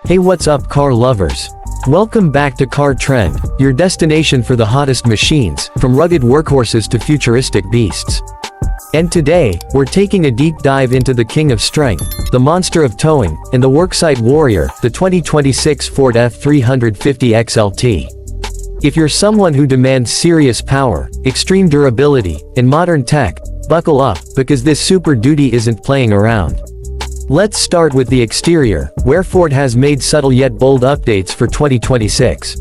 Hey, what's up, car lovers? Welcome back to Car Trend, your destination for the hottest machines, from rugged workhorses to futuristic beasts. And today, we're taking a deep dive into the king of strength, the monster of towing, and the worksite warrior, the 2026 Ford F-350 XLT. If you're someone who demands serious power, extreme durability, and modern tech, buckle up, because this Super Duty isn't playing around. Let's start with the exterior, where Ford has made subtle yet bold updates for 2026.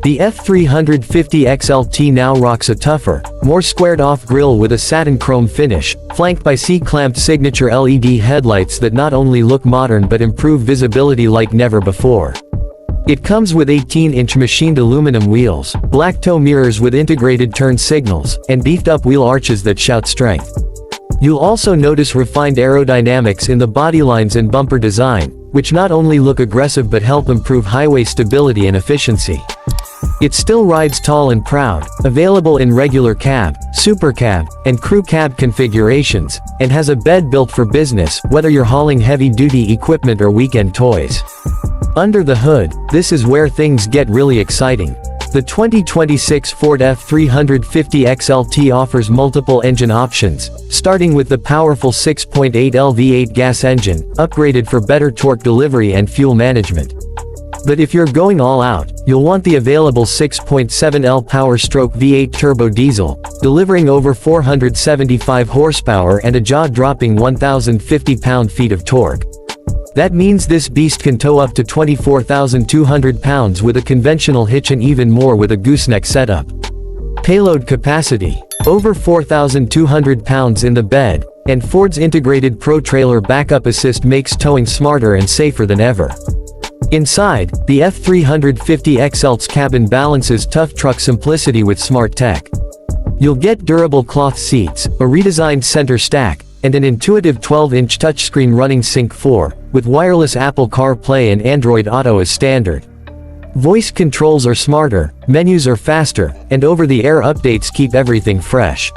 The F-350 XLT now rocks a tougher, more squared-off grille with a satin chrome finish, flanked by C-clamped signature LED headlights that not only look modern but improve visibility like never before. It comes with 18-inch machined aluminum wheels, black tow mirrors with integrated turn signals, and beefed-up wheel arches that shout strength. You'll also notice refined aerodynamics in the bodylines and bumper design, which not only look aggressive but help improve highway stability and efficiency. It still rides tall and proud, available in regular cab, super cab, and crew cab configurations, and has a bed built for business, whether you're hauling heavy-duty equipment or weekend toys. Under the hood, this is where things get really exciting. The 2026 Ford F-350 XLT offers multiple engine options, starting with the powerful 6.8L V8 gas engine, upgraded for better torque delivery and fuel management. But if you're going all out, you'll want the available 6.7L Power-Stroke V8 turbo diesel, delivering over 475 horsepower and a jaw-dropping 1,050 pound-feet of torque. That means this beast can tow up to 24,200 pounds with a conventional hitch and even more with a gooseneck setup. Payload capacity: over 4,200 pounds in the bed, and Ford's integrated Pro Trailer Backup Assist makes towing smarter and safer than ever. Inside, the F-350 XLT's cabin balances tough truck simplicity with smart tech. You'll get durable cloth seats, a redesigned center stack, and an intuitive 12-inch touchscreen running Sync 4, with wireless Apple CarPlay and Android Auto as standard. Voice controls are smarter, menus are faster, and over-the-air updates keep everything fresh.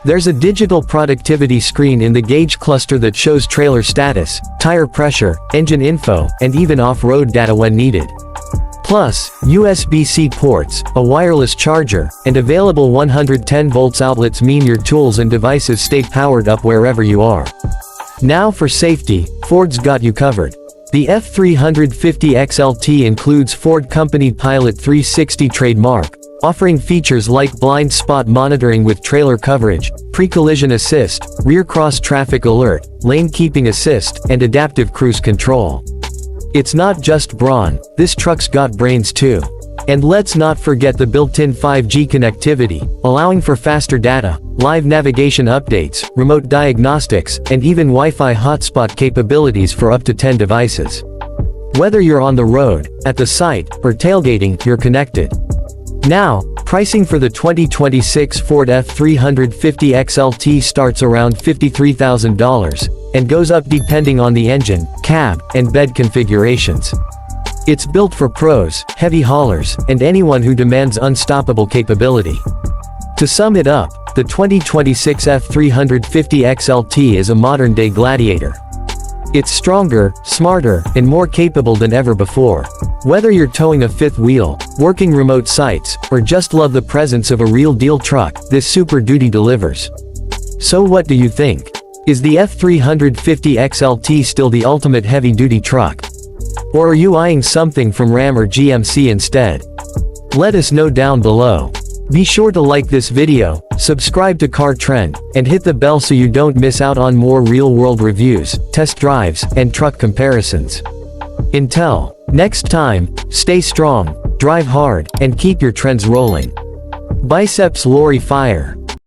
There's a digital productivity screen in the gauge cluster that shows trailer status, tire pressure, engine info, and even off-road data when needed. Plus, USB-C ports, a wireless charger, and available 110 volts outlets mean your tools and devices stay powered up wherever you are. Now for safety, Ford's got you covered. The F-350 XLT includes Ford Company Pilot 360 trademark, offering features like blind spot monitoring with trailer coverage, pre-collision assist, rear cross traffic alert, lane keeping assist, and adaptive cruise control. It's not just brawn, this truck's got brains too. And let's not forget the built-in 5G connectivity, allowing for faster data, live navigation updates, remote diagnostics, and even Wi-Fi hotspot capabilities for up to 10 devices. Whether you're on the road, at the site, or tailgating, you're connected. Now, pricing for the 2026 Ford F-350 XLT starts around $53,000, and goes up depending on the engine, cab, and bed configurations. It's built for pros, heavy haulers, and anyone who demands unstoppable capability. To sum it up, the 2026 F-350 XLT is a modern-day gladiator. It's stronger, smarter, and more capable than ever before. Whether you're towing a fifth wheel, working remote sites, or just love the presence of a real-deal truck, this Super Duty delivers. So what do you think? Is the F-350 XLT still the ultimate heavy-duty truck? Or are you eyeing something from Ram or GMC instead? Let us know down below. Be sure to like this video, subscribe to Car Trend, and hit the bell so you don't miss out on more real-world reviews, test drives, and truck comparisons. Until next time, stay strong, drive hard, and keep your trends rolling. Biceps Lorry Fire.